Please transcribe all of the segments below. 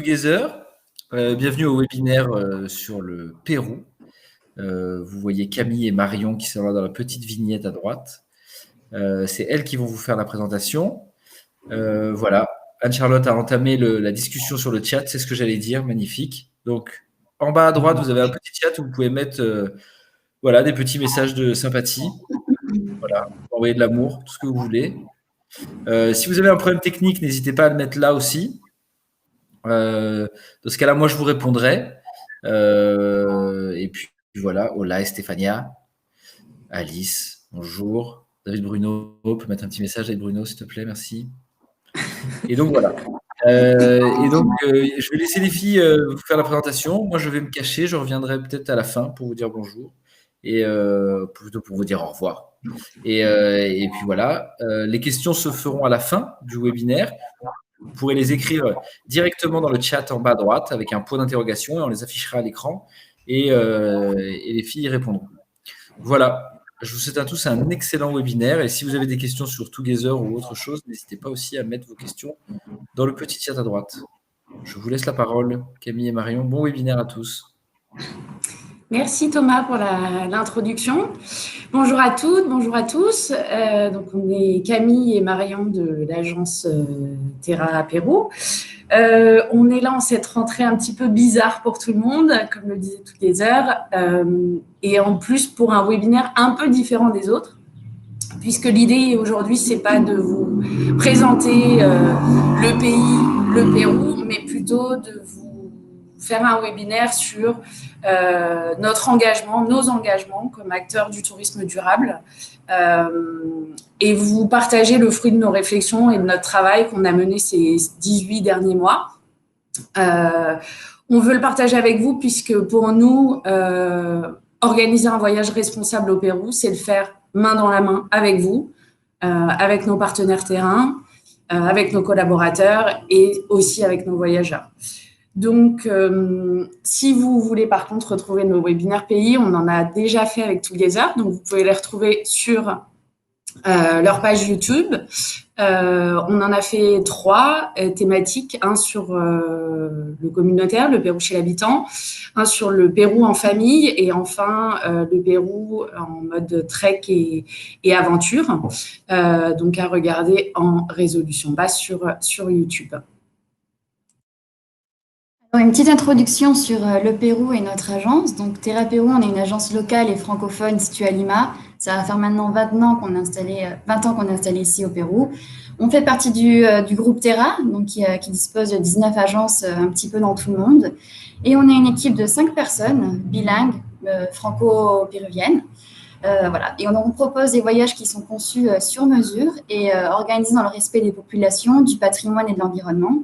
Together. Bienvenue au webinaire sur le Pérou. Vous voyez Camille et Marion qui sont là dans la petite vignette à droite. C'est elles qui vont vous faire la présentation. Voilà, Anne-Charlotte a entamé la discussion sur le chat, c'est ce que j'allais dire, magnifique. Donc, en bas à droite, vous avez un petit chat où vous pouvez mettre voilà, des petits messages de sympathie. Voilà, envoyer de l'amour, tout ce que vous voulez. Si vous avez un problème technique, n'hésitez pas à le mettre là aussi. Dans ce cas-là, moi, je vous répondrai. Et puis, voilà. Hola, Stéphania. Alice, bonjour. David Bruno, on peut mettre un petit message, David Bruno, s'il te plaît, merci. Et donc, voilà. Je vais laisser les filles vous faire la présentation. Moi, je vais me cacher. Je reviendrai peut-être à la fin pour vous dire bonjour. Et plutôt pour vous dire au revoir. Et puis, voilà. Les questions se feront à la fin du webinaire. Vous pourrez les écrire directement dans le chat en bas à droite avec un point d'interrogation et on les affichera à l'écran et les filles y répondront. Voilà, je vous souhaite à tous un excellent webinaire et si vous avez des questions sur Together ou autre chose, n'hésitez pas aussi à mettre vos questions dans le petit chat à droite. Je vous laisse la parole, Camille et Marion. Bon webinaire à tous. Merci Thomas pour l'introduction. Bonjour à toutes, bonjour à tous. Donc on est Camille et Marion de l'agence Terra Pérou. On est là en cette rentrée un petit peu bizarre pour tout le monde, comme le disait Together, et en plus pour un webinaire un peu différent des autres, puisque l'idée aujourd'hui c'est pas de vous présenter le pays, le Pérou, mais plutôt de vous faire un webinaire sur notre engagement, nos engagements comme acteurs du tourisme durable et vous partager le fruit de nos réflexions et de notre travail qu'on a mené ces 18 derniers mois. On veut le partager avec vous puisque pour nous, organiser un voyage responsable au Pérou, c'est le faire main dans la main avec vous, avec nos partenaires terrain, avec nos collaborateurs et aussi avec nos voyageurs. Donc, si vous voulez par contre retrouver nos webinaires pays, on en a déjà fait avec Together, donc vous pouvez les retrouver sur leur page YouTube. On en a fait 3 thématiques, un sur le communautaire, le Pérou chez l'habitant, un sur le Pérou en famille et enfin le Pérou en mode trek et aventure, donc à regarder en résolution basse sur YouTube. Une petite introduction sur le Pérou et notre agence. Donc, Terra Pérou, on est une agence locale et francophone située à Lima. Ça va faire maintenant 20 ans qu'on est installé ici au Pérou. On fait partie du groupe Terra, donc qui dispose de 19 agences un petit peu dans tout le monde. Et on est une équipe de 5 personnes, bilingues, franco-péruviennes. Voilà. Et on propose des voyages qui sont conçus sur mesure et organisés dans le respect des populations, du patrimoine et de l'environnement.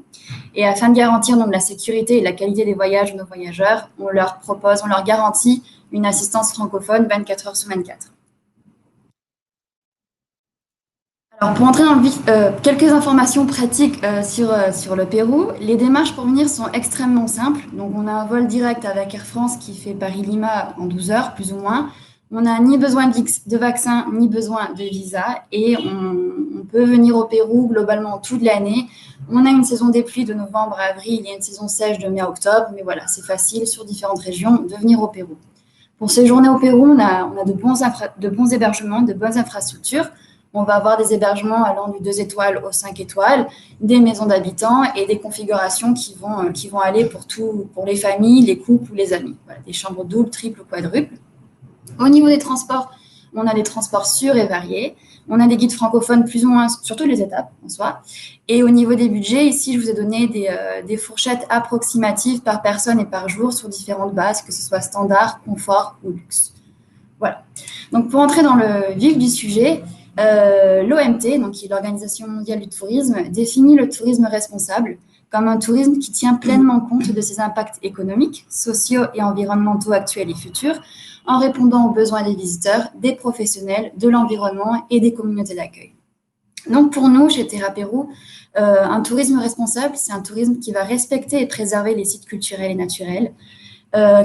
Et afin de garantir donc la sécurité et la qualité des voyages de nos voyageurs, on leur garantit une assistance francophone 24 heures sur 24. Alors, pour entrer en vif, quelques informations pratiques sur le Pérou. Les démarches pour venir sont extrêmement simples. Donc, on a un vol direct avec Air France qui fait Paris-Lima en 12 heures, plus ou moins. On n'a ni besoin de vaccin, ni besoin de visa et on peut venir au Pérou globalement toute l'année. On a une saison des pluies de novembre à avril, il y a une saison sèche de mai à octobre, mais voilà, c'est facile sur différentes régions de venir au Pérou. Pour séjourner au Pérou, on a de bons hébergements, de bonnes infrastructures. On va avoir des hébergements allant du 2 étoiles au 5 étoiles, des maisons d'habitants et des configurations qui vont aller pour les familles, les couples ou les amis. Voilà, des chambres doubles, triples ou quadruples. Au niveau des transports, on a des transports sûrs et variés. On a des guides francophones plus ou moins sur toutes les étapes en soi. Et au niveau des budgets, ici, je vous ai donné des fourchettes approximatives par personne et par jour sur différentes bases, que ce soit standard, confort ou luxe. Voilà. Donc, pour entrer dans le vif du sujet, l'OMT, donc qui est l'Organisation mondiale du tourisme, définit le tourisme responsable comme un tourisme qui tient pleinement compte de ses impacts économiques, sociaux et environnementaux actuels et futurs, en répondant aux besoins des visiteurs, des professionnels, de l'environnement et des communautés d'accueil. Donc pour nous, chez Terra Pérou, un tourisme responsable, c'est un tourisme qui va respecter et préserver les sites culturels et naturels,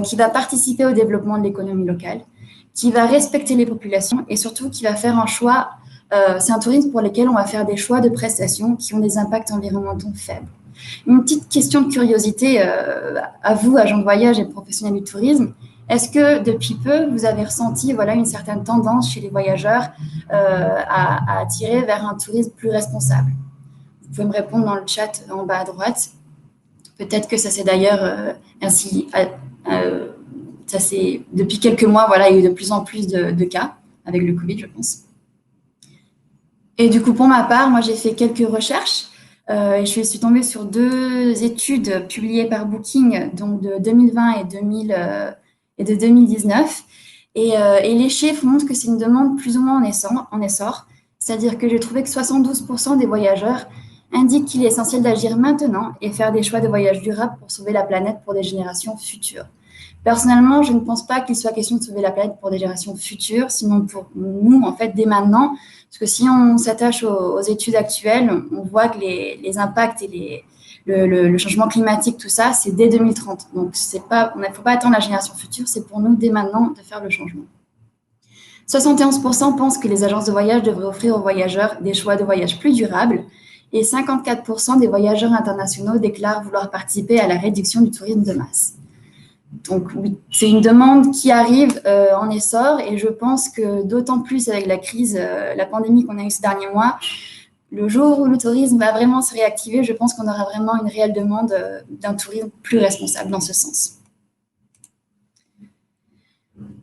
qui va participer au développement de l'économie locale, qui va respecter les populations et surtout qui va faire un choix. C'est un tourisme pour lequel on va faire des choix de prestations qui ont des impacts environnementaux faibles. Une petite question de curiosité à vous, agents de voyage et professionnels du tourisme. Est-ce que depuis peu, vous avez ressenti une certaine tendance chez les voyageurs à attirer vers un tourisme plus responsable? Vous pouvez me répondre dans le chat en bas à droite. Peut-être que ça c'est d'ailleurs ainsi. Ça c'est depuis quelques mois, il y a eu de plus en plus de cas avec le Covid, je pense. Et du coup, pour ma part, moi j'ai fait quelques recherches. Et je suis tombée sur 2 études publiées par Booking, donc de 2020 et de 2019. Et les chiffres montrent que c'est une demande plus ou moins en essor. C'est-à-dire que j'ai trouvé que 72% des voyageurs indiquent qu'il est essentiel d'agir maintenant et faire des choix de voyage durables pour sauver la planète pour des générations futures. Personnellement, je ne pense pas qu'il soit question de sauver la planète pour des générations futures, sinon pour nous, en fait, dès maintenant. Parce que si on s'attache aux études actuelles, on voit que les impacts et le changement climatique, tout ça, c'est dès 2030. Donc, il ne faut pas attendre la génération future, c'est pour nous, dès maintenant, de faire le changement. 71% pensent que les agences de voyage devraient offrir aux voyageurs des choix de voyage plus durables et 54% des voyageurs internationaux déclarent vouloir participer à la réduction du tourisme de masse. Donc oui, c'est une demande qui arrive en essor et je pense que d'autant plus avec la crise, la pandémie qu'on a eue ces derniers mois, le jour où le tourisme va vraiment se réactiver, je pense qu'on aura vraiment une réelle demande d'un tourisme plus responsable dans ce sens.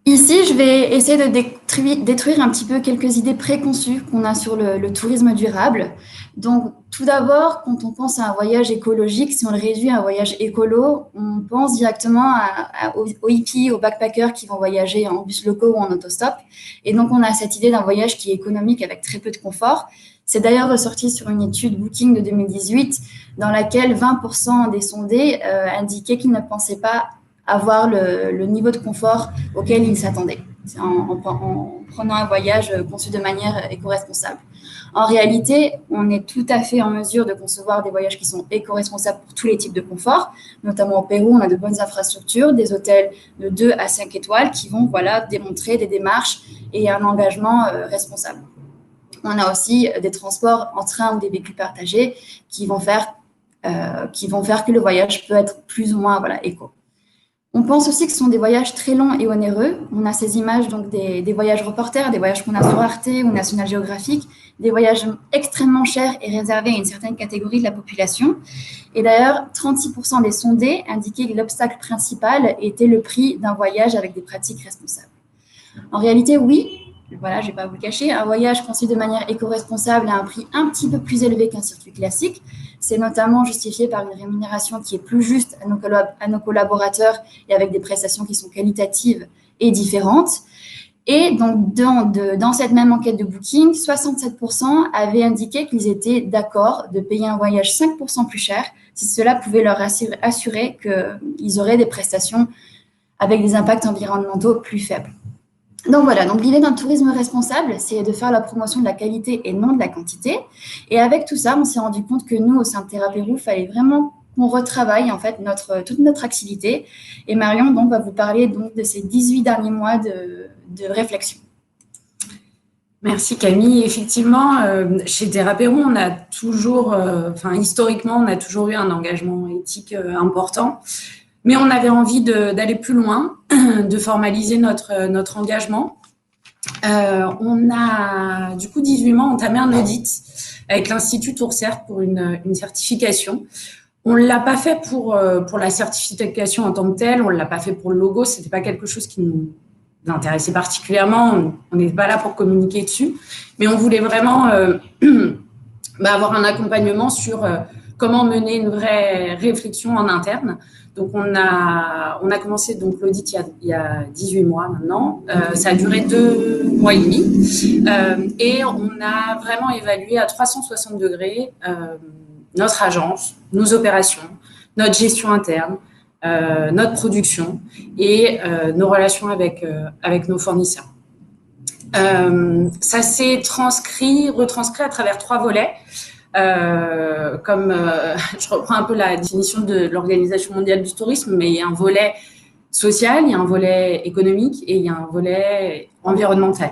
Ici, je vais essayer de détruire un petit peu quelques idées préconçues qu'on a sur le tourisme durable. Donc, tout d'abord, quand on pense à un voyage écologique, si on le réduit à un voyage écolo, on pense directement aux hippies, aux backpackers qui vont voyager en bus locaux ou en autostop. Et donc, on a cette idée d'un voyage qui est économique avec très peu de confort. C'est d'ailleurs ressorti sur une étude Booking de 2018 dans laquelle 20% des sondés indiquaient qu'ils ne pensaient pas avoir le niveau de confort auquel ils s'attendaient en prenant un voyage conçu de manière éco-responsable. En réalité, on est tout à fait en mesure de concevoir des voyages qui sont éco-responsables pour tous les types de confort. Notamment au Pérou, on a de bonnes infrastructures, des hôtels de 2 à 5 étoiles qui vont démontrer des démarches et un engagement responsable. On a aussi des transports en train ou des véhicules partagés qui vont faire que le voyage peut être plus ou moins éco. On pense aussi que ce sont des voyages très longs et onéreux. On a ces images donc des voyages reporters, des voyages qu'on a sur Arte ou National Geographic, des voyages extrêmement chers et réservés à une certaine catégorie de la population. Et d'ailleurs, 36% des sondés indiquaient que l'obstacle principal était le prix d'un voyage avec des pratiques responsables. En réalité, oui, je ne vais pas vous le cacher, un voyage conçu de manière éco-responsable a un prix un petit peu plus élevé qu'un circuit classique. C'est notamment justifié par une rémunération qui est plus juste à nos collaborateurs et avec des prestations qui sont qualitatives et différentes. Et donc, dans cette même enquête de Booking, 67% avaient indiqué qu'ils étaient d'accord de payer un voyage 5% plus cher si cela pouvait leur assurer qu'ils auraient des prestations avec des impacts environnementaux plus faibles. Donc voilà, donc l'idée d'un tourisme responsable, c'est de faire la promotion de la qualité et non de la quantité. Et avec tout ça, on s'est rendu compte que nous, au sein de Terra-Pérou, il fallait vraiment qu'on retravaille en fait toute notre activité. Et Marion donc, va vous parler donc, de ces 18 derniers mois de réflexion. Merci Camille. Effectivement, chez Terra-Pérou, on a toujours, historiquement, on a toujours eu un engagement éthique important. Mais on avait envie d'aller plus loin, de formaliser notre engagement. On a, du coup, 18 mois, entamé un audit avec l'Institut Tourser pour une certification. On ne l'a pas fait pour la certification en tant que telle, on ne l'a pas fait pour le logo, ce n'était pas quelque chose qui nous intéressait particulièrement, on n'est pas là pour communiquer dessus, mais on voulait vraiment avoir un accompagnement sur comment mener une vraie réflexion en interne. Donc, on a commencé donc l'audit il y a 18 mois maintenant. Ça a duré 2 mois et demi. Et on a vraiment évalué à 360 degrés notre agence, nos opérations, notre gestion interne, notre production et nos relations avec nos fournisseurs. Ça s'est retranscrit à travers 3 volets. Je reprends un peu la définition de l'Organisation mondiale du tourisme, mais il y a un volet social, il y a un volet économique et il y a un volet environnemental.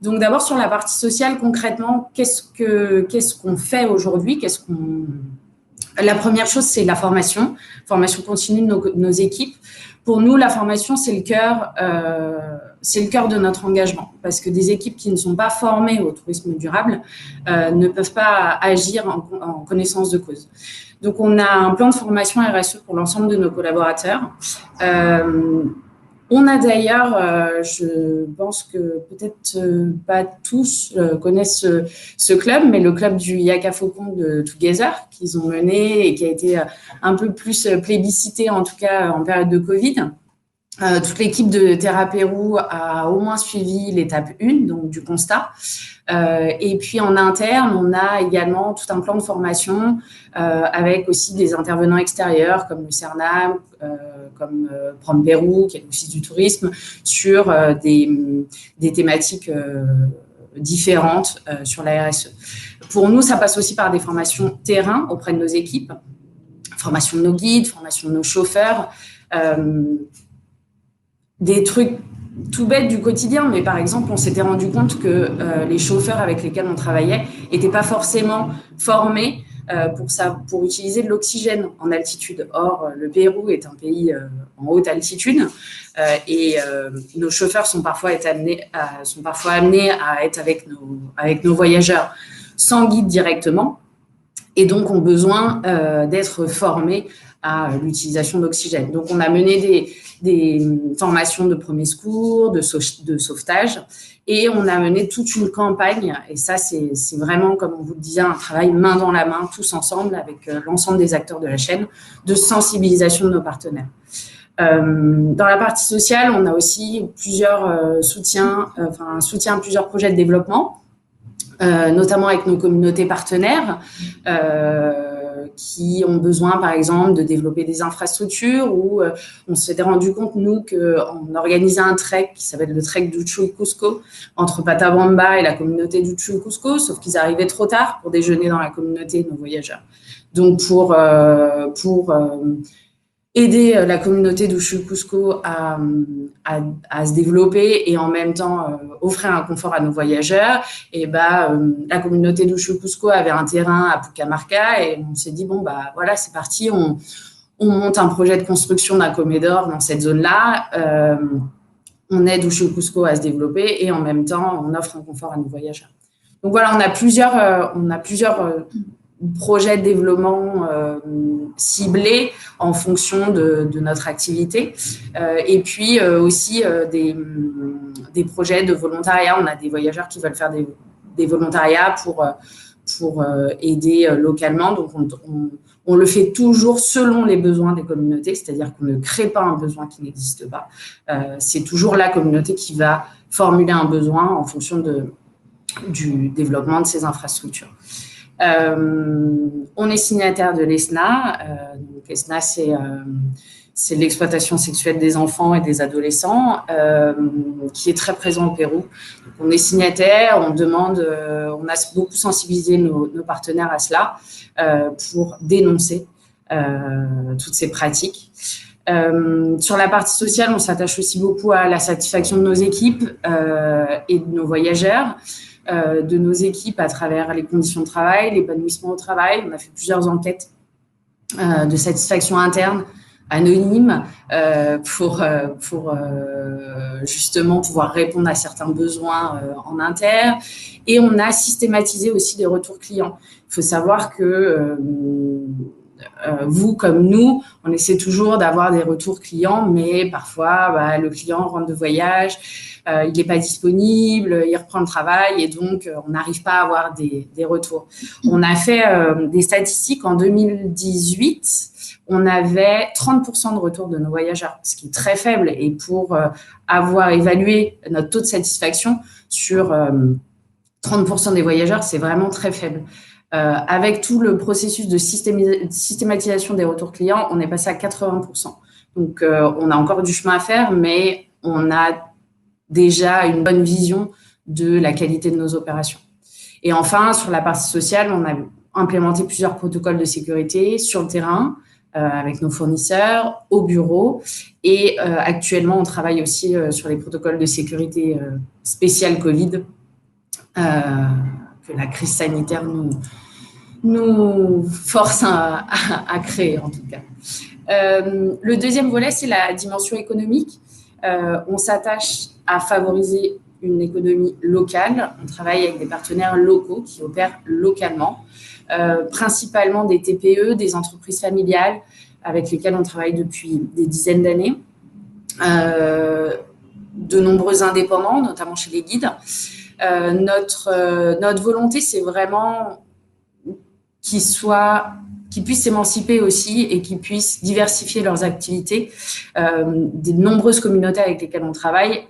Donc d'abord sur la partie sociale, concrètement, qu'est-ce qu'on fait aujourd'hui, La première chose, c'est la formation continue de nos équipes. Pour nous, la formation, c'est le cœur de notre engagement, parce que des équipes qui ne sont pas formées au tourisme durable ne peuvent pas agir en connaissance de cause. Donc, on a un plan de formation RSE pour l'ensemble de nos collaborateurs. On a d'ailleurs, je pense que peut-être pas tous connaissent ce club, mais le club du Yaka Faucon de Together qu'ils ont mené et qui a été un peu plus plébiscité, en tout cas en période de Covid. Toute l'équipe de Terra Pérou a au moins suivi l'étape 1, donc du constat. Et puis en interne, on a également tout un plan de formation avec aussi des intervenants extérieurs comme le CERNAM, comme Prom Pérou, qui est l'Office du tourisme, sur des thématiques différentes sur la RSE. Pour nous, ça passe aussi par des formations terrain auprès de nos équipes, formation de nos guides, formation de nos chauffeurs, des trucs tout bêtes du quotidien, mais par exemple, on s'était rendu compte que les chauffeurs avec lesquels on travaillait n'étaient pas forcément formés pour utiliser de l'oxygène en altitude. Or, le Pérou est un pays en haute altitude et nos chauffeurs sont parfois amenés à être avec nos voyageurs sans guide directement et donc ont besoin d'être formés à l'utilisation d'oxygène. Donc, on a mené des formations de premiers secours, de sauvetage, et on a mené toute une campagne, et ça, c'est vraiment, comme on vous le disait, un travail main dans la main, tous ensemble, avec l'ensemble des acteurs de la chaîne, de sensibilisation de nos partenaires. Dans la partie sociale, on a aussi plusieurs soutiens à plusieurs projets de développement, notamment avec nos communautés partenaires, qui ont besoin, par exemple, de développer des infrastructures où on s'était rendu compte, nous, qu'on organisait un trek qui s'appelle le trek d'Uchuy Cusco entre Patabamba et la communauté d'Uchuy Cusco, sauf qu'ils arrivaient trop tard pour déjeuner dans la communauté de nos voyageurs. Donc, pour aider la communauté d'Uchuy Cusco à se développer et en même temps offrir un confort à nos voyageurs, et la communauté d'Uchuy Cusco avait un terrain à Pucamarca et on s'est dit voilà, c'est parti, on monte un projet de construction d'un comédor dans cette zone-là, on aide Uchuy Cusco à se développer et en même temps on offre un confort à nos voyageurs. Donc voilà, on a plusieurs projets de développement ciblés en fonction de notre activité. Et puis aussi des projets de volontariat. On a des voyageurs qui veulent faire des volontariats pour aider localement. Donc, on le fait toujours selon les besoins des communautés, c'est-à-dire qu'on ne crée pas un besoin qui n'existe pas. C'est toujours la communauté qui va formuler un besoin en fonction du développement de ces infrastructures. On est signataire de l'ESNA. Donc l'ESNA, c'est l'exploitation sexuelle des enfants et des adolescents qui est très présent au Pérou. Donc, on est signataire, on a beaucoup sensibilisé nos partenaires à cela pour dénoncer toutes ces pratiques. Sur la partie sociale, on s'attache aussi beaucoup à la satisfaction de nos équipes et de nos voyageurs. De nos équipes à travers les conditions de travail, l'épanouissement au travail. On a fait plusieurs enquêtes de satisfaction interne, anonymes, pour justement pouvoir répondre à certains besoins en interne. Et on a systématisé aussi des retours clients. Il faut savoir que vous, comme nous, on essaie toujours d'avoir des retours clients, mais parfois, le client rentre de voyage, il n'est pas disponible, il reprend le travail et donc on n'arrive pas à avoir des retours. On a fait des statistiques en 2018, on avait 30% de retours de nos voyageurs, ce qui est très faible. Et pour avoir évalué notre taux de satisfaction sur 30% des voyageurs, c'est vraiment très faible. Avec tout le processus de systématisation des retours clients, on est passé à 80%. Donc, on a encore du chemin à faire, mais on a déjà une bonne vision de la qualité de nos opérations. Et enfin, sur la partie sociale, on a implémenté plusieurs protocoles de sécurité sur le terrain avec nos fournisseurs, au bureau. Et actuellement, on travaille aussi sur les protocoles de sécurité spécial Covid que la crise sanitaire nous force à créer, en tout cas. Le deuxième volet, c'est la dimension économique. On s'attache à favoriser une économie locale. On travaille avec des partenaires locaux qui opèrent localement, principalement des TPE, des entreprises familiales avec lesquelles on travaille depuis des dizaines d'années, de nombreux indépendants, notamment chez les guides. Notre volonté, c'est vraiment qu'ils puissent s'émanciper aussi et qu'ils puissent diversifier leurs activités. Des nombreuses communautés avec lesquelles on travaille,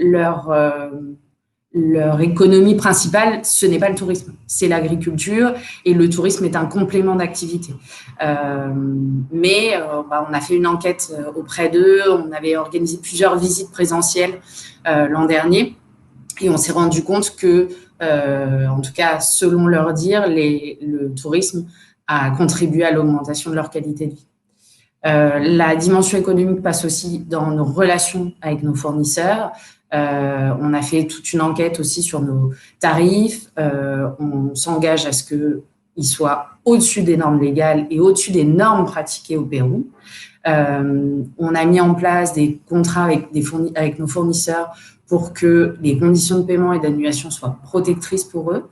leur économie principale, ce n'est pas le tourisme, c'est l'agriculture, et le tourisme est un complément d'activité. Mais on a fait une enquête auprès d'eux, on avait organisé plusieurs visites présentielles l'an dernier, et on s'est rendu compte que, en tout cas, selon leur dire, le tourisme a contribué à l'augmentation de leur qualité de vie. La dimension économique passe aussi dans nos relations avec nos fournisseurs. On a fait toute une enquête aussi sur nos tarifs. On s'engage à ce qu'ils soient au-dessus des normes légales et au-dessus des normes pratiquées au Pérou. On a mis en place des contrats avec nos fournisseurs pour que les conditions de paiement et d'annulation soient protectrices pour eux.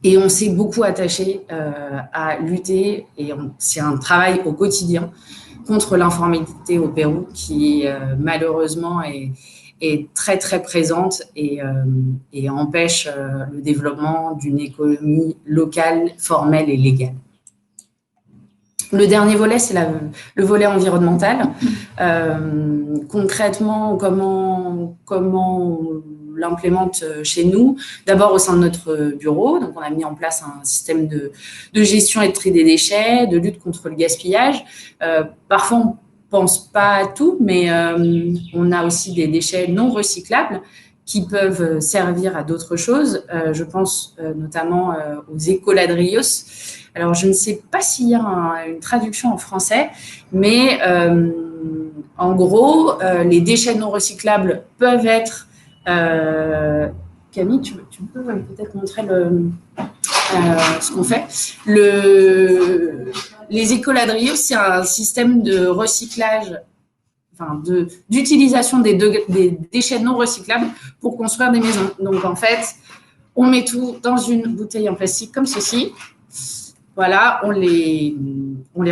Et on s'est beaucoup attaché à lutter, et c'est un travail au quotidien, contre l'informalité au Pérou qui malheureusement est très très présente et empêche le développement d'une économie locale, formelle et légale. Le dernier volet, c'est le volet environnemental. Concrètement, comment on l'implémente chez nous? D'abord au sein de notre bureau. Donc, on a mis en place un système de gestion et de tri des déchets, de lutte contre le gaspillage. Parfois, on ne pense pas à tout, mais on a aussi des déchets non recyclables qui peuvent servir à d'autres choses. Je pense notamment aux écoladrillos. Alors, je ne sais pas s'il y a une traduction en français, mais en gros, les déchets non recyclables peuvent être… Camille, tu peux peut-être montrer ce qu'on fait. Les écoladrillos, c'est un système de recyclage, d'utilisation des déchets non recyclables pour construire des maisons. Donc, en fait, on met tout dans une bouteille en plastique comme ceci. Voilà, on les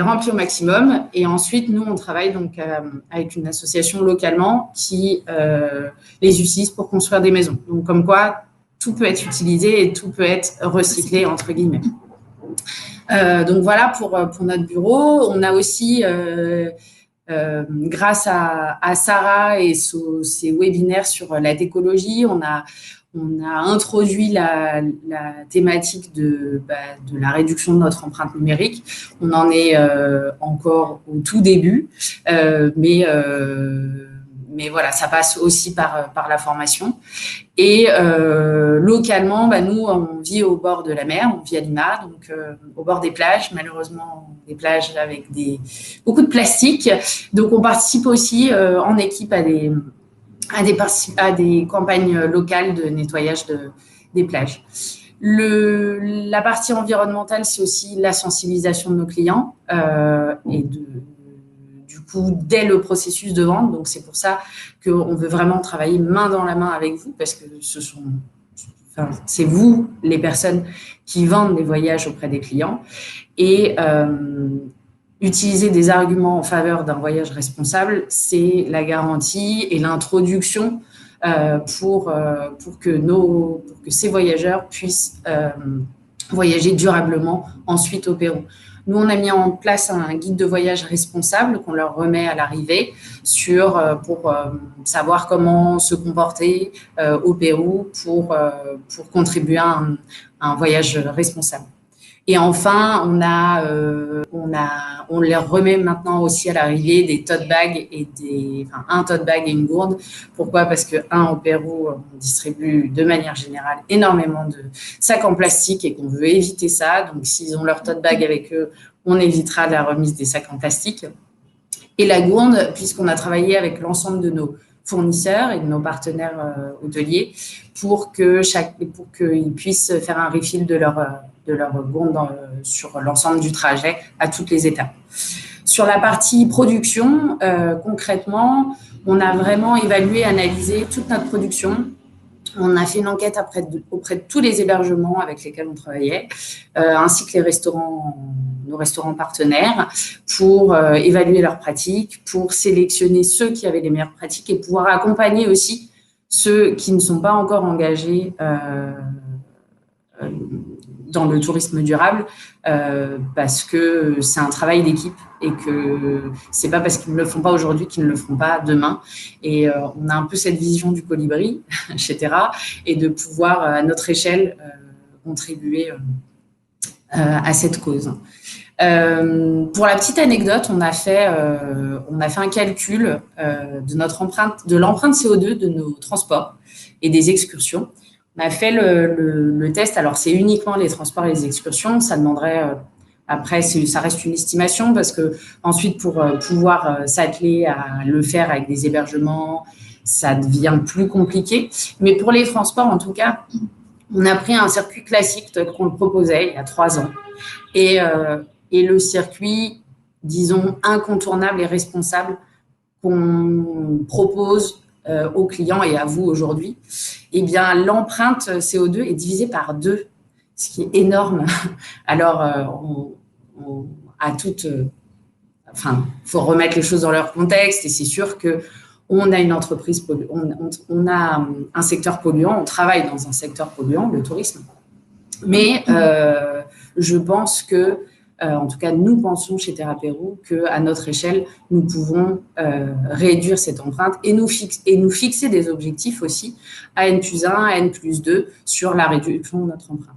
remplit au maximum et ensuite, nous, on travaille donc avec une association localement qui les utilise pour construire des maisons. Donc, comme quoi, tout peut être utilisé et tout peut être recyclé, entre guillemets. Donc, voilà pour notre bureau. On a aussi, grâce à Sarah et ses webinaires sur la décologie, on a introduit la thématique de la réduction de notre empreinte numérique. On en est encore au tout début, mais voilà, ça passe aussi par la formation. Et localement, nous, on vit au bord de la mer, on vit à Lima, donc au bord des plages, malheureusement des plages avec beaucoup de plastique. Donc, on participe aussi en équipe à des campagnes locales de nettoyage des plages. La partie environnementale, c'est aussi la sensibilisation de nos clients et du coup, dès le processus de vente. Donc, c'est pour ça qu'on veut vraiment travailler main dans la main avec vous parce que c'est vous, les personnes qui vendent des voyages auprès des clients. Et utiliser des arguments en faveur d'un voyage responsable, c'est la garantie et l'introduction pour que ces voyageurs puissent voyager durablement ensuite au Pérou. Nous, on a mis en place un guide de voyage responsable qu'on leur remet à l'arrivée pour savoir comment se comporter au Pérou pour contribuer à un voyage responsable. Et enfin, on leur remet maintenant aussi à l'arrivée des tote bags un tote bag et une gourde. Pourquoi? Parce que, au Pérou, on distribue de manière générale énormément de sacs en plastique et qu'on veut éviter ça. Donc, s'ils ont leur tote bag avec eux, on évitera la remise des sacs en plastique. Et la gourde, puisqu'on a travaillé avec l'ensemble de nos fournisseurs et de nos partenaires hôteliers pour qu'ils puissent faire un refill de de leur gourde sur l'ensemble du trajet à toutes les étapes. Sur la partie production, concrètement, on a vraiment évalué, analysé toute notre production. On a fait une enquête auprès de tous les hébergements avec lesquels on travaillait, ainsi que nos restaurants partenaires, pour évaluer leurs pratiques, pour sélectionner ceux qui avaient les meilleures pratiques et pouvoir accompagner aussi ceux qui ne sont pas encore engagés dans le tourisme durable, parce que c'est un travail d'équipe et que c'est pas parce qu'ils ne le font pas aujourd'hui qu'ils ne le feront pas demain. Et on a un peu cette vision du colibri chez Terra et de pouvoir à notre échelle contribuer à cette cause. Pour la petite anecdote, on a fait un calcul de l'empreinte CO2 de nos transports et des excursions. On a fait le test. Alors, c'est uniquement les transports et les excursions. Ça demanderait, après, ça reste une estimation parce que ensuite, pour pouvoir s'atteler à le faire avec des hébergements, ça devient plus compliqué. Mais pour les transports, en tout cas, on a pris un circuit classique tel qu'on le proposait il y a 3 ans. Et le circuit, disons, incontournable et responsable qu'on propose aux clients et à vous aujourd'hui, eh bien, l'empreinte CO2 est divisée par 2, ce qui est énorme. Alors, il faut remettre les choses dans leur contexte et c'est sûr qu'on a une entreprise, on a un secteur polluant, on travaille dans un secteur polluant, le tourisme. Mais je pense que, en tout cas, nous pensons chez Terra Pérou qu'à notre échelle, nous pouvons réduire cette empreinte et nous fixer des objectifs aussi à N+1, à N+2 sur la réduction de notre empreinte.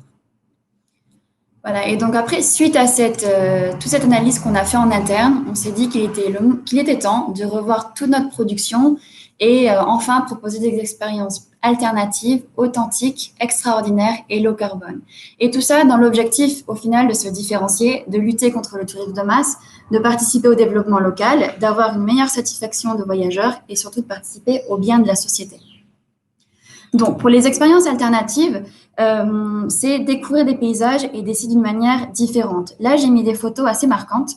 Voilà, et donc après, suite à toute cette analyse qu'on a fait en interne, on s'est dit qu'il était temps de revoir toute notre production et enfin proposer des expériences alternatives, authentiques, extraordinaires et low carbone. Et tout ça dans l'objectif, au final, de se différencier, de lutter contre le tourisme de masse, de participer au développement local, d'avoir une meilleure satisfaction de voyageurs et surtout de participer au bien de la société. Donc, pour les expériences alternatives, c'est découvrir des paysages et d'essayer d'une manière différente. Là, j'ai mis des photos assez marquantes.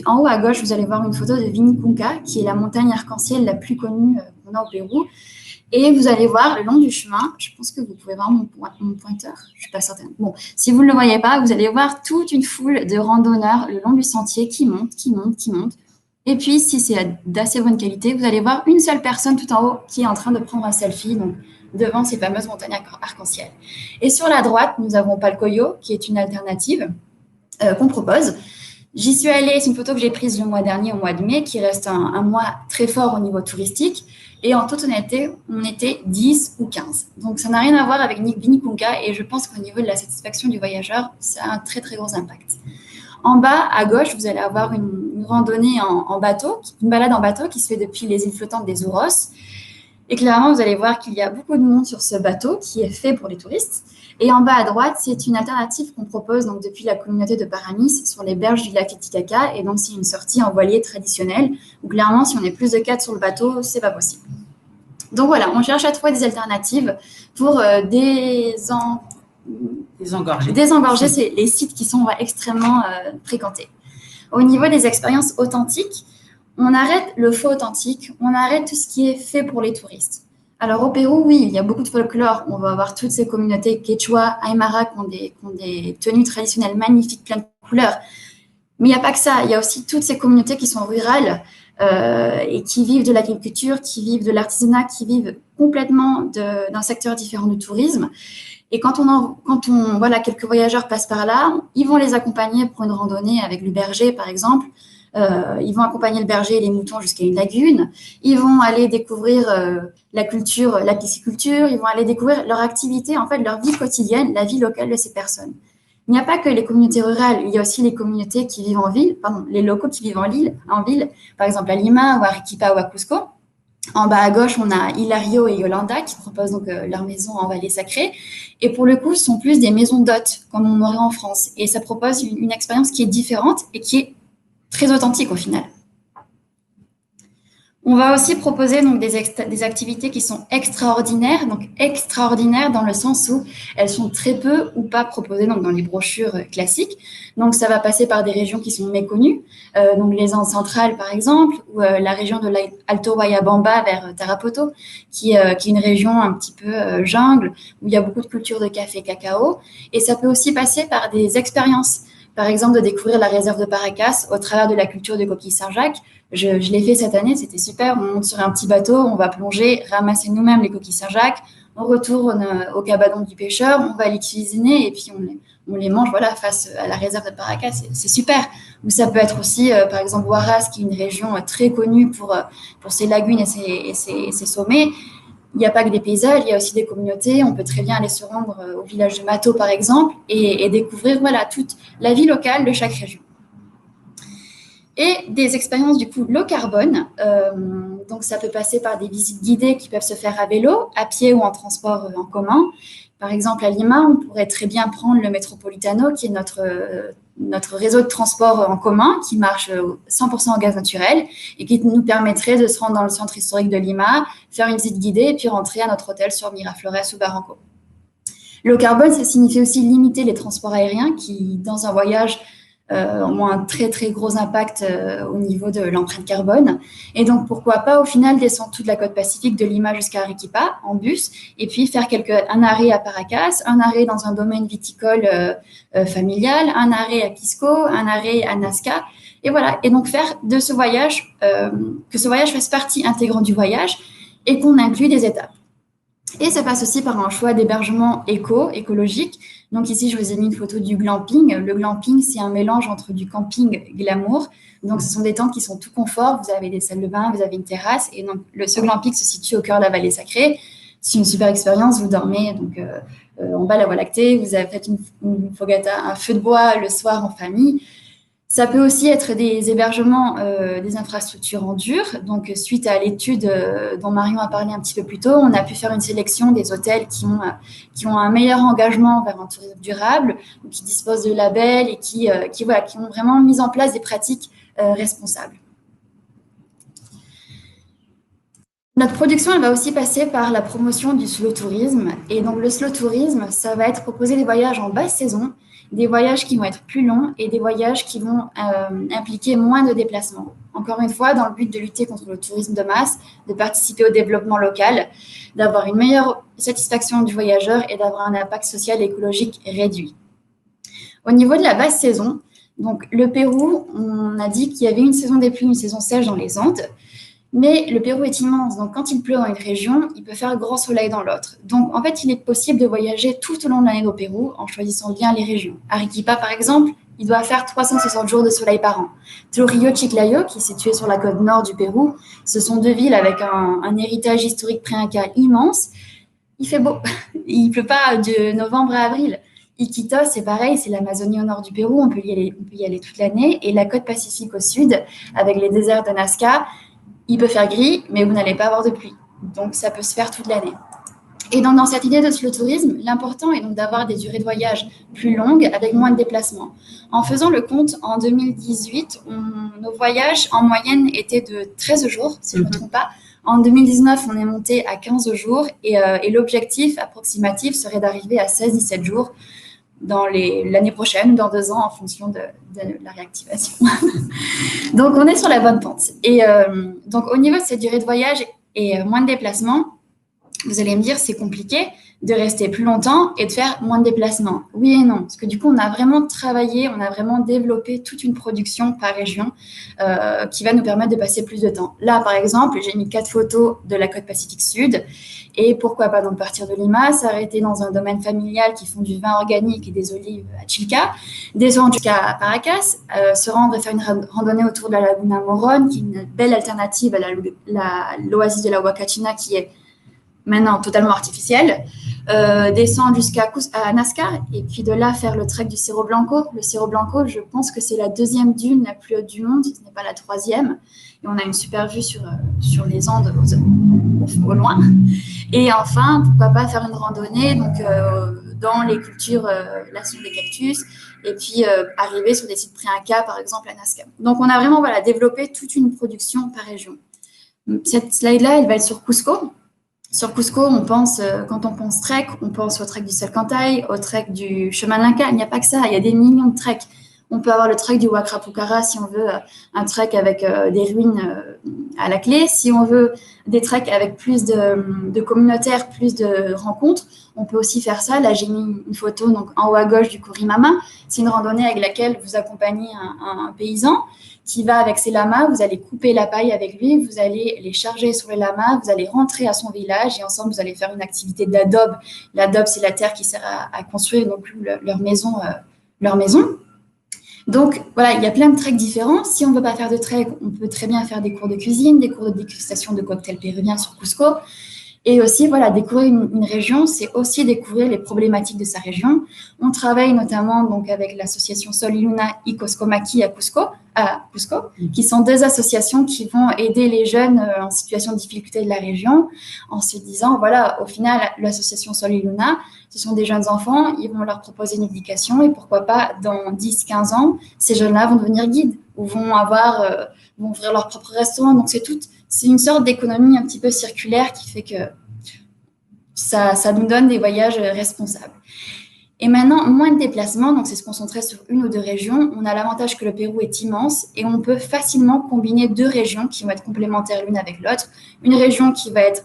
En haut à gauche, vous allez voir une photo de Vinicunca, qui est la montagne arc-en-ciel la plus connue qu'on a au Pérou. Et vous allez voir le long du chemin, je pense que vous pouvez voir mon pointeur, je ne suis pas certaine. Bon, si vous ne le voyez pas, vous allez voir toute une foule de randonneurs le long du sentier qui montent. Et puis, si c'est d'assez bonne qualité, vous allez voir une seule personne tout en haut qui est en train de prendre un selfie, donc devant ces fameuses montagnes arc-en-ciel. Et sur la droite, nous avons Palcoyo, qui est une alternative qu'on propose. J'y suis allée, c'est une photo que j'ai prise le mois dernier, au mois de mai, qui reste un mois très fort au niveau touristique. Et en toute honnêteté, on était 10 ou 15. Donc, ça n'a rien à voir avec Vinicunca et je pense qu'au niveau de la satisfaction du voyageur, ça a un très, très gros impact. En bas, à gauche, vous allez avoir une randonnée en bateau, une balade en bateau qui se fait depuis les îles flottantes des Ouros. Et clairement, vous allez voir qu'il y a beaucoup de monde sur ce bateau qui est fait pour les touristes. Et en bas à droite, c'est une alternative qu'on propose donc, depuis la communauté de Paranis sur les berges du lac Titicaca. Et donc, c'est une sortie en voilier traditionnelle où clairement, si on est plus de 4 sur le bateau, c'est pas possible. Donc voilà, on cherche à trouver des alternatives pour désengorger les sites qui sont extrêmement fréquentés. Au niveau des expériences authentiques, on arrête le faux authentique, on arrête tout ce qui est fait pour les touristes. Alors au Pérou, oui, il y a beaucoup de folklore. On va avoir toutes ces communautés quechua, aymara qui ont des tenues traditionnelles magnifiques, pleines de couleurs. Mais il n'y a pas que ça. Il y a aussi toutes ces communautés qui sont rurales et qui vivent de l'agriculture, qui vivent de l'artisanat, qui vivent complètement d'un secteur différent du tourisme. Et quand voilà, quelques voyageurs passent par là, ils vont les accompagner pour une randonnée avec le berger, par exemple. Ils vont accompagner le berger et les moutons jusqu'à une lagune. Ils vont aller découvrir la culture, la pisciculture. Ils vont aller découvrir leur activité, en fait, leur vie quotidienne, la vie locale de ces personnes. Il n'y a pas que les communautés rurales, il y a aussi les communautés qui vivent en ville, les locaux qui vivent en ville, par exemple à Lima ou à Arequipa ou à Cusco. En bas à gauche, on a Hilario et Yolanda qui proposent donc leur maison en vallée sacrée. Et pour le coup, ce sont plus des maisons d'hôtes, comme on aurait en France. Et ça propose une expérience qui est différente et qui est très authentique au final. On va aussi proposer donc des activités qui sont extraordinaires, donc extraordinaires dans le sens où elles sont très peu ou pas proposées donc dans les brochures classiques. Donc ça va passer par des régions qui sont méconnues, donc les Andes centrales par exemple, ou la région de l'Alto Guayabamba vers Tarapoto, qui est une région un petit peu jungle où il y a beaucoup de culture de café et cacao. Et ça peut aussi passer par des expériences. Par exemple, de découvrir la réserve de Paracas au travers de la culture de coquille Saint-Jacques. Je l'ai fait cette année, c'était super. On monte sur un petit bateau, on va plonger, ramasser nous-mêmes les coquilles Saint-Jacques. On retourne au cabanon du pêcheur, on va les cuisiner et puis on les mange voilà, face à la réserve de Paracas. C'est super. Ou ça peut être aussi, par exemple, Huaraz, qui est une région très connue pour ses lagunes et ses sommets. Il n'y a pas que des paysages, il y a aussi des communautés. On peut très bien aller se rendre au village de Mato, par exemple, et découvrir voilà, toute la vie locale de chaque région. Et des expériences du coup low carbone. Donc ça peut passer par des visites guidées qui peuvent se faire à vélo, à pied ou en transport en commun. Par exemple, à Lima, on pourrait très bien prendre le Metropolitano, qui est notre réseau de transport en commun, qui marche 100% en gaz naturel et qui nous permettrait de se rendre dans le centre historique de Lima, faire une visite guidée et puis rentrer à notre hôtel sur Miraflores ou Barranco. Low carbone, ça signifie aussi limiter les transports aériens qui, dans un voyage, ont un très, très gros impact au niveau de l'empreinte carbone. Et donc, pourquoi pas, au final, descendre toute la côte pacifique de Lima jusqu'à Arequipa en bus et puis faire un arrêt à Paracas, un arrêt dans un domaine viticole familial, un arrêt à Pisco, un arrêt à Nazca. Et voilà. Et donc, faire de ce voyage, que ce voyage fasse partie intégrante du voyage et qu'on inclue des étapes. Et ça passe aussi par un choix d'hébergement écologique. Donc ici, je vous ai mis une photo du glamping. Le glamping, c'est un mélange entre du camping glamour. Donc, ce sont des tentes qui sont tout confort. Vous avez des salles de bain, vous avez une terrasse. Et donc, ce glamping se situe au cœur de la vallée sacrée. C'est une super expérience. Vous dormez donc, en bas de la Voie lactée. Vous avez fait une fogata, un feu de bois le soir en famille. Ça peut aussi être des hébergements, des infrastructures en dur. Donc, suite à l'étude dont Marion a parlé un petit peu plus tôt, on a pu faire une sélection des hôtels qui ont un meilleur engagement vers un tourisme durable, ou qui disposent de labels et qui ont vraiment mis en place des pratiques responsables. Notre production, elle va aussi passer par la promotion du slow tourisme. Et donc, le slow tourisme, ça va être proposer des voyages en basse saison, des voyages qui vont être plus longs et des voyages qui vont impliquer moins de déplacements. Encore une fois, dans le but de lutter contre le tourisme de masse, de participer au développement local, d'avoir une meilleure satisfaction du voyageur et d'avoir un impact social et écologique réduit. Au niveau de la basse saison, donc le Pérou, on a dit qu'il y avait une saison des pluies, une saison sèche dans les Andes. Mais le Pérou est immense, donc quand il pleut dans une région, il peut faire grand soleil dans l'autre. Donc en fait, il est possible de voyager tout au long de l'année au Pérou en choisissant bien les régions. Arequipa, par exemple, il doit faire 360 jours de soleil par an. Trujillo, Chiclayo, qui est situé sur la côte nord du Pérou, ce sont deux villes avec un héritage historique pré-inca immense. Il fait beau, il ne pleut pas de novembre à avril. Iquitos, c'est pareil, c'est l'Amazonie au nord du Pérou, on peut y aller toute l'année. Et la côte pacifique au sud, avec les déserts de Nazca, il peut faire gris, mais vous n'allez pas avoir de pluie. Donc, ça peut se faire toute l'année. Et donc, dans cette idée de slow tourisme, l'important est donc d'avoir des durées de voyage plus longues avec moins de déplacements. En faisant le compte, en 2018, nos voyages en moyenne étaient de 13 jours, si je ne me trompe pas. En 2019, on est monté à 15 jours et l'objectif approximatif serait d'arriver à 16-17 jours dans l'année prochaine, dans 2 ans, en fonction de la réactivation. Donc, on est sur la bonne pente. Et donc, au niveau de cette durée de voyage et moins de déplacements, vous allez me dire, c'est compliqué de rester plus longtemps et de faire moins de déplacements. Oui et non, parce que du coup, on a vraiment travaillé, on a vraiment développé toute une production par région qui va nous permettre de passer plus de temps. Là, par exemple, j'ai mis 4 photos de la côte Pacifique Sud. Et pourquoi pas donc partir de Lima, s'arrêter dans un domaine familial qui font du vin organique et des olives à Chilca, descendre jusqu'à Paracas, se rendre et faire une randonnée autour de la Laguna Morón, qui est une belle alternative à l'oasis de la Huacachina, qui est maintenant totalement artificielle, descendre jusqu'à Nazca et puis de là faire le trek du Cerro Blanco. Le Cerro Blanco, je pense que c'est la 2e dune la plus haute du monde, ce n'est pas la 3e. Et on a une super vue sur les Andes au loin. Et enfin, pourquoi pas faire une randonnée donc, dans les cultures, là sur des cactus, et puis arriver sur des sites pré-inca, par exemple à Nazca. Donc on a vraiment développé toute une production par région. Cette slide-là, elle va être sur Cusco. Sur Cusco, quand on pense trek, on pense au trek du Salcantay, au trek du chemin de l'Inca. Il n'y a pas que ça, il y a des millions de treks. On peut avoir le trek du Huacra si on veut un trek avec des ruines à la clé. Si on veut des treks avec plus de communautaires, plus de rencontres, on peut aussi faire ça. Là, j'ai mis une photo donc, en haut à gauche du Kurimama. C'est une randonnée avec laquelle vous accompagnez un paysan qui va avec ses lamas. Vous allez couper la paille avec lui, vous allez les charger sur les lamas, vous allez rentrer à son village et ensemble, vous allez faire une activité d'adobe. L'adobe, c'est la terre qui sert à construire donc, leur maison. Donc, voilà, il y a plein de treks différents. Si on ne veut pas faire de trek, on peut très bien faire des cours de cuisine, des cours de dégustation de cocktails péruviens sur Cusco. Et aussi, voilà, découvrir une région, c'est aussi découvrir les problématiques de sa région. On travaille notamment donc, avec l'association Sol y Luna y Coscomaqui à Cusco, qui sont deux associations qui vont aider les jeunes en situation de difficulté de la région en se disant, voilà, au final, l'association Sol y Luna, ce sont des jeunes enfants, ils vont leur proposer une éducation et pourquoi pas, dans 10-15 ans, ces jeunes-là vont devenir guides ou vont ouvrir leur propre restaurant. Donc, c'est une sorte d'économie un petit peu circulaire qui fait que ça nous donne des voyages responsables. Et maintenant, moins de déplacements, donc c'est se concentrer sur une ou deux régions. On a l'avantage que le Pérou est immense et on peut facilement combiner deux régions qui vont être complémentaires l'une avec l'autre. Une région qui va être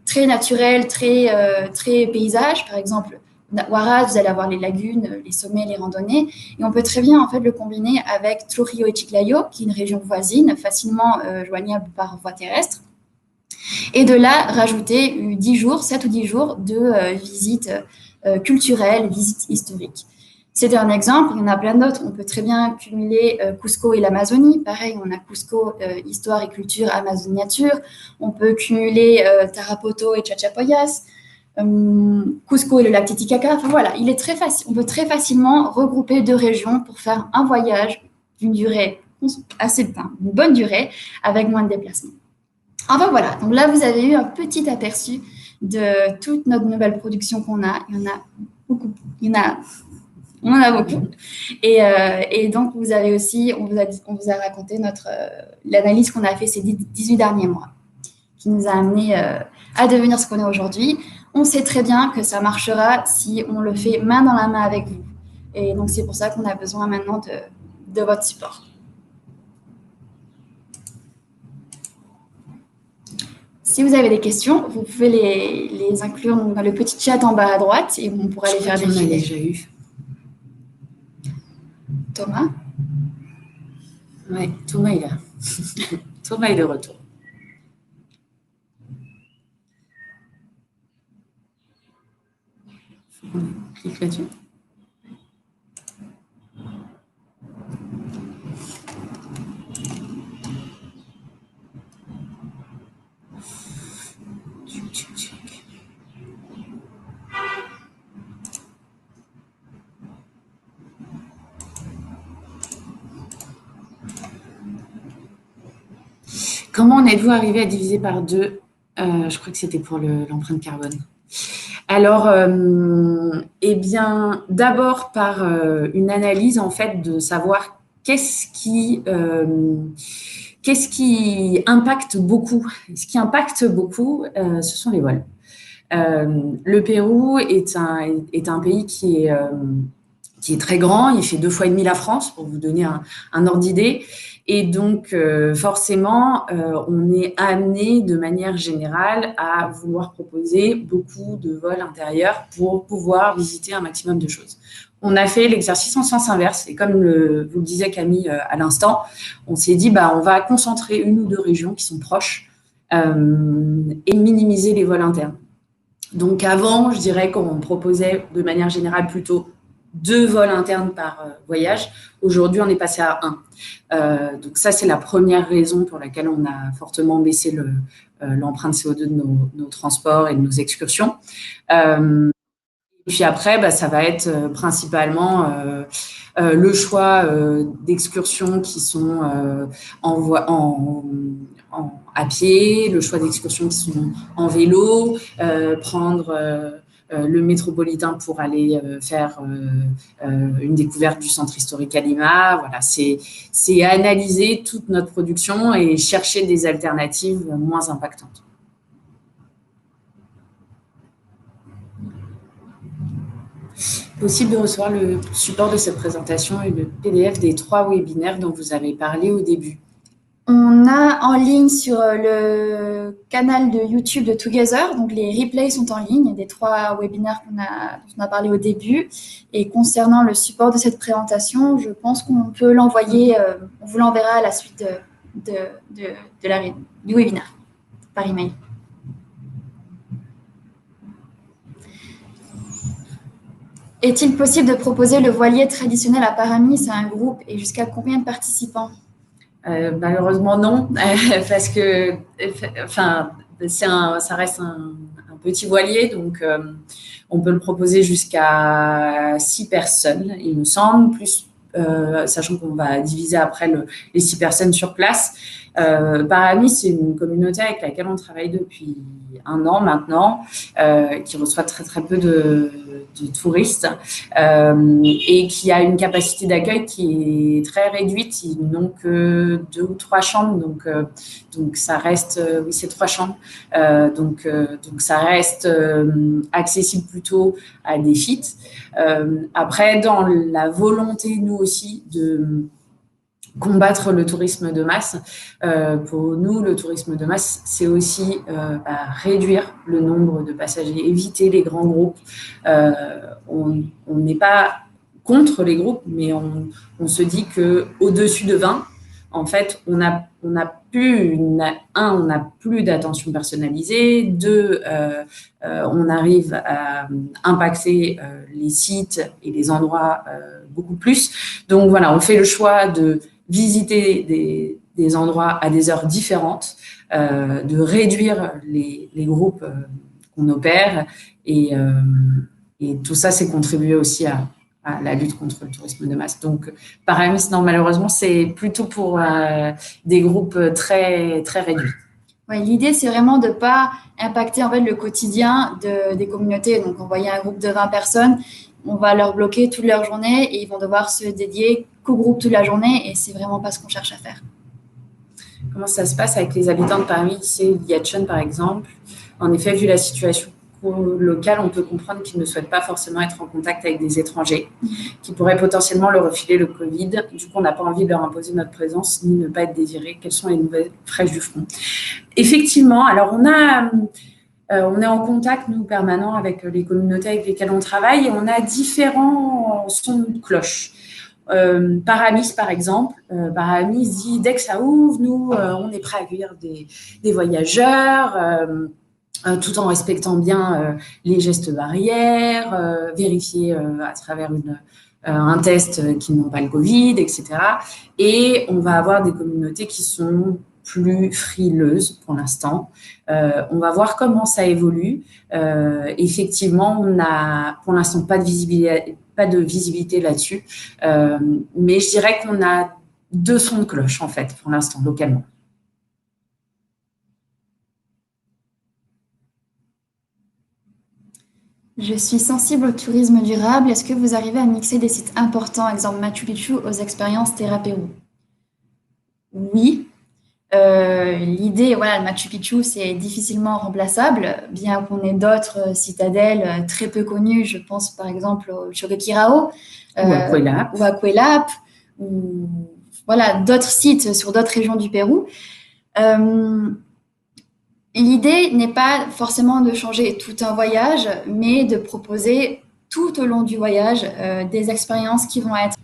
très naturelle, très paysage, par exemple, Huaraz, vous allez avoir les lagunes, les sommets, les randonnées, et on peut très bien en fait le combiner avec Trujillo et Chiclayo, qui est une région voisine, facilement joignable par voie terrestre, et de là rajouter 7 ou 10 jours de visites culturelles, visites historiques. C'était un exemple, il y en a plein d'autres. On peut très bien cumuler Cusco et l'Amazonie. Pareil, on a Cusco, histoire et culture, Amazoniature. On peut cumuler Tarapoto et Chachapoyas. Cusco et le lac Titicaca. Enfin voilà, il est très facile. On peut très facilement regrouper deux régions pour faire un voyage d'une durée assez de temps, une bonne durée, avec moins de déplacements. Enfin voilà, donc là vous avez eu un petit aperçu de toute notre nouvelle production qu'on a. Il y en a beaucoup. On en a beaucoup. Et donc, vous avez aussi, on vous a raconté l'analyse qu'on a fait ces 18 derniers mois, qui nous a amené à devenir ce qu'on est aujourd'hui. On sait très bien que ça marchera si on le fait main dans la main avec vous. Et donc, c'est pour ça qu'on a besoin maintenant de votre support. Si vous avez des questions, vous pouvez les inclure dans le petit chat en bas à droite et on pourra les faire défiler. On a déjà eu. Thomas? Oui, Thomas est là. Thomas est de retour. On clique là-dessus. Comment en êtes-vous arrivé à diviser par 2 ? Je crois que c'était pour l'empreinte carbone. Alors, eh bien, d'abord par une analyse en fait de savoir qu'est-ce qui impacte beaucoup. Ce qui impacte beaucoup, ce sont les vols. Le Pérou est un pays qui est très grand. Il fait 2 fois et demi la France, pour vous donner un ordre d'idée. Et donc, forcément, on est amené de manière générale à vouloir proposer beaucoup de vols intérieurs pour pouvoir visiter un maximum de choses. On a fait l'exercice en sens inverse. Et comme vous le disait Camille à l'instant, on s'est dit, on va concentrer 1 ou 2 régions qui sont proches et minimiser les vols internes. Donc, avant, je dirais qu'on proposait de manière générale plutôt 2 vols internes par voyage. Aujourd'hui, on est passé à 1. Donc ça, c'est la première raison pour laquelle on a fortement baissé l'empreinte CO2 de nos transports et de nos excursions. Et puis après, ça va être principalement le choix d'excursions qui sont à pied, le choix d'excursions qui sont en vélo, prendre le métropolitain pour aller faire une découverte du centre historique à Lima. Voilà, c'est analyser toute notre production et chercher des alternatives moins impactantes. Possible de recevoir le support de cette présentation et le PDF des 3 webinaires dont vous avez parlé au début. On a en ligne sur le canal de YouTube de Together, donc les replays sont en ligne des 3 webinaires dont on a parlé au début. Et concernant le support de cette présentation, je pense qu'on peut l'envoyer, on vous l'enverra à la suite du webinaire par email. Est-il possible de proposer le voilier traditionnel à Paramis à un groupe et jusqu'à combien de participants? Malheureusement non, parce que ça reste un petit voilier, donc on peut le proposer jusqu'à 6 personnes, il me semble, plus sachant qu'on va diviser après les 6 personnes sur place. Paramis, c'est une communauté avec laquelle on travaille depuis 1 an maintenant, qui reçoit très très peu de touristes et qui a une capacité d'accueil qui est très réduite. Ils n'ont que 2 ou 3 chambres, donc ça reste, oui, c'est 3 chambres, donc ça reste accessible plutôt à des FIT. Après, dans la volonté, nous aussi, de combattre le tourisme de masse. Pour nous, le tourisme de masse, c'est aussi réduire le nombre de passagers, éviter les grands groupes. On n'est pas contre les groupes, mais on se dit qu'au-dessus de 20, en fait, on n'a plus d'attention personnalisée. 2, on arrive à impacter les sites et les endroits beaucoup plus. Donc voilà, on fait le choix de visiter des endroits à des heures différentes, de réduire les groupes qu'on opère et tout ça, c'est contribuer aussi à la lutte contre le tourisme de masse. Donc, Paramis, non, malheureusement, c'est plutôt pour des groupes très, très réduits. Ouais, l'idée, c'est vraiment de ne pas impacter en fait, le quotidien des communautés. Donc, envoyer un groupe de 20 personnes, on va leur bloquer toute leur journée et ils vont devoir se dédier qu'au groupe toute la journée et c'est vraiment pas ce qu'on cherche à faire. Comment ça se passe avec les habitants de Paramis, c'est Liachun par exemple? En effet, vu la situation locale, on peut comprendre qu'ils ne souhaitent pas forcément être en contact avec des étrangers qui pourraient potentiellement leur refiler le Covid. Du coup, on n'a pas envie de leur imposer notre présence ni ne pas être désirés. Quelles sont les nouvelles fraîches du front? Effectivement, alors on est en contact, nous, permanent avec les communautés avec lesquelles on travaille et on a différents sons de cloche. Paramis, par exemple, Paramis dit dès que ça ouvre, nous, on est prêt à accueillir des voyageurs, tout en respectant bien les gestes barrières, vérifier à travers un test qu'ils n'ont pas le Covid, etc. Et on va avoir des communautés qui sont plus frileuses pour l'instant. On va voir comment ça évolue. Effectivement, on n'a pour l'instant pas de visibilité là-dessus. Mais je dirais qu'on a 2 sons de cloche, en fait, pour l'instant, localement. Je suis sensible au tourisme durable. Est-ce que vous arrivez à mixer des sites importants, exemple Machu Picchu, aux expériences Terra Pérou? Oui. L'idée, voilà, le Machu Picchu, c'est difficilement remplaçable, bien qu'on ait d'autres citadelles très peu connues. Je pense par exemple au Choquequirao ou à Cuelap, ou voilà, d'autres sites sur d'autres régions du Pérou. L'idée n'est pas forcément de changer tout un voyage, mais de proposer tout au long du voyage des expériences qui vont être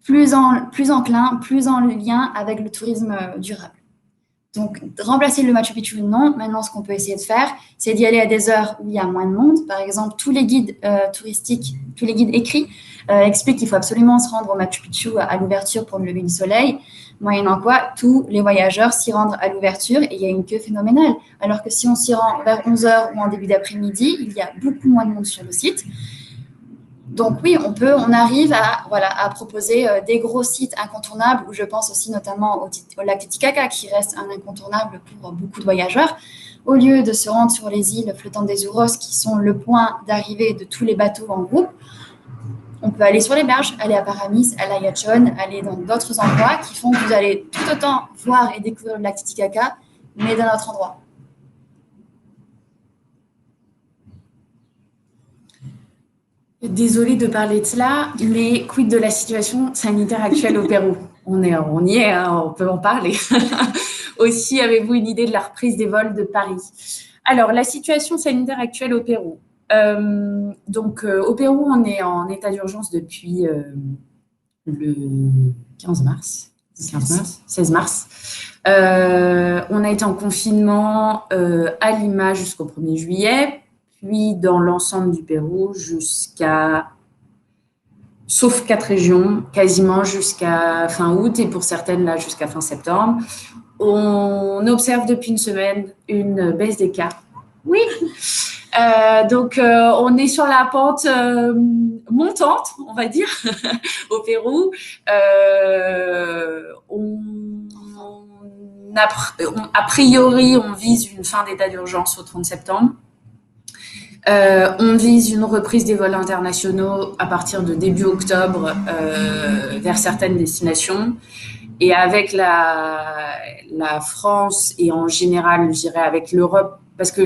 plus enclin, plus en lien avec le tourisme durable. Donc, remplacer le Machu Picchu, non. Maintenant, ce qu'on peut essayer de faire, c'est d'y aller à des heures où il y a moins de monde. Par exemple, tous les guides touristiques, tous les guides écrits expliquent qu'il faut absolument se rendre au Machu Picchu à l'ouverture pour le lever du soleil, moyennant quoi tous les voyageurs s'y rendent à l'ouverture et il y a une queue phénoménale. Alors que si on s'y rend vers 11h ou en début d'après-midi, il y a beaucoup moins de monde sur le site. Donc oui, on arrive à proposer des gros sites incontournables, où je pense aussi notamment au lac Titicaca, qui reste un incontournable pour beaucoup de voyageurs. au lieu de se rendre sur les îles flottantes des Ouros, qui sont le point d'arrivée de tous les bateaux en groupe, on peut aller sur les berges, aller à Paramis, à Laiachon, aller dans d'autres endroits qui font que vous allez tout autant voir et découvrir le lac Titicaca, mais d'un autre endroit. Désolée de parler de cela, mais quid de la situation sanitaire actuelle au Pérou? On y est, hein, on peut en parler. Aussi, avez-vous une idée de la reprise des vols de Paris? Alors, la situation sanitaire actuelle au Pérou. Au Pérou, on est en état d'urgence depuis le 16 mars. On a été en confinement à Lima jusqu'au 1er juillet, puis dans l'ensemble du Pérou sauf 4 régions, quasiment jusqu'à fin août et pour certaines là jusqu'à fin septembre. On observe depuis une semaine une baisse des cas. Oui. On est sur la pente montante, on va dire, au Pérou. A priori, on vise une fin d'état d'urgence au 30 septembre. On vise une reprise des vols internationaux à partir de début octobre vers certaines destinations. Et avec la France et en général, je dirais avec l'Europe, parce que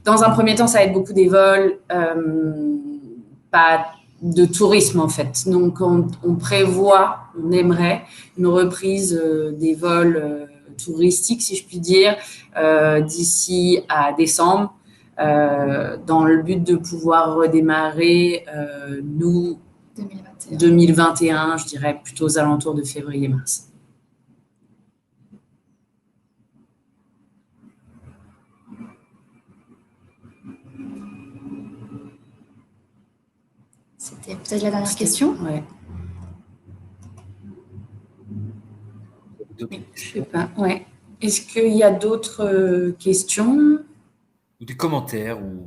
dans un premier temps, ça va être beaucoup des vols, pas de tourisme en fait. Donc, on prévoit, on aimerait une reprise des vols touristiques, si je puis dire, d'ici à décembre, dans le but de pouvoir redémarrer, 2021, je dirais plutôt aux alentours de février-mars. C'était peut-être la dernière question. Ouais. Je sais pas. Ouais. Est-ce qu'il y a d'autres questions? Ou des commentaires Ou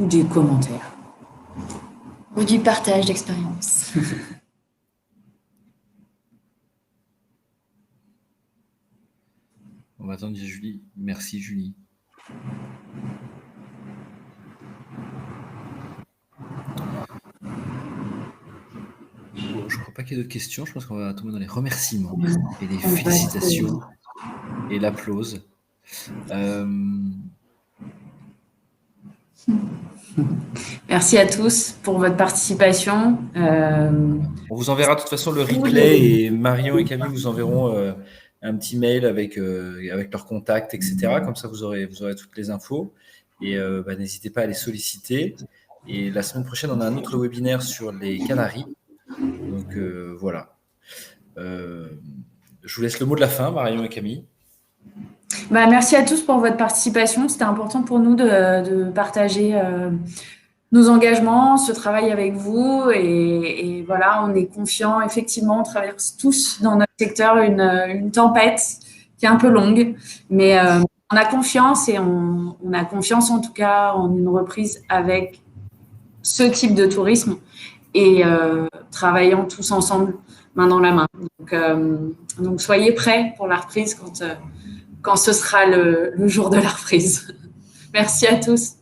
des commentaires. Ou du partage d'expérience. On va attendre Julie. Merci Julie. Bon, je ne crois pas qu'il y ait d'autres questions. Je pense qu'on va tomber dans les remerciements et les félicitations et l'applause. Merci à tous pour votre participation. On vous enverra de toute façon le replay et Marion et Camille vous enverront un petit mail avec leurs contacts, etc. Comme ça, vous aurez toutes les infos. Et n'hésitez pas à les solliciter. Et la semaine prochaine, on a un autre webinaire sur les Canaries. Donc voilà. Je vous laisse le mot de la fin, Marion et Camille. Merci à tous pour votre participation. C'était important pour nous de partager nos engagements, ce travail avec vous. Et voilà, on est confiants. Effectivement, on traverse tous dans notre secteur une tempête qui est un peu longue. Mais on a confiance et on a confiance en tout cas en une reprise avec ce type de tourisme et travaillant tous ensemble, main dans la main. Donc soyez prêts pour la reprise quand ce sera le jour de la reprise. Merci à tous.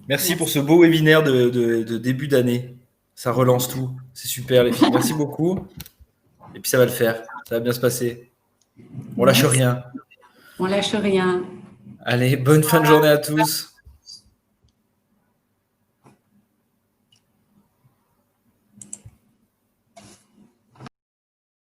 Merci pour ce beau webinaire de début d'année. Ça relance tout. C'est super, les filles. Merci beaucoup. Et puis, ça va le faire. Ça va bien se passer. On lâche rien. On lâche rien. Allez, bonne fin de journée à tous.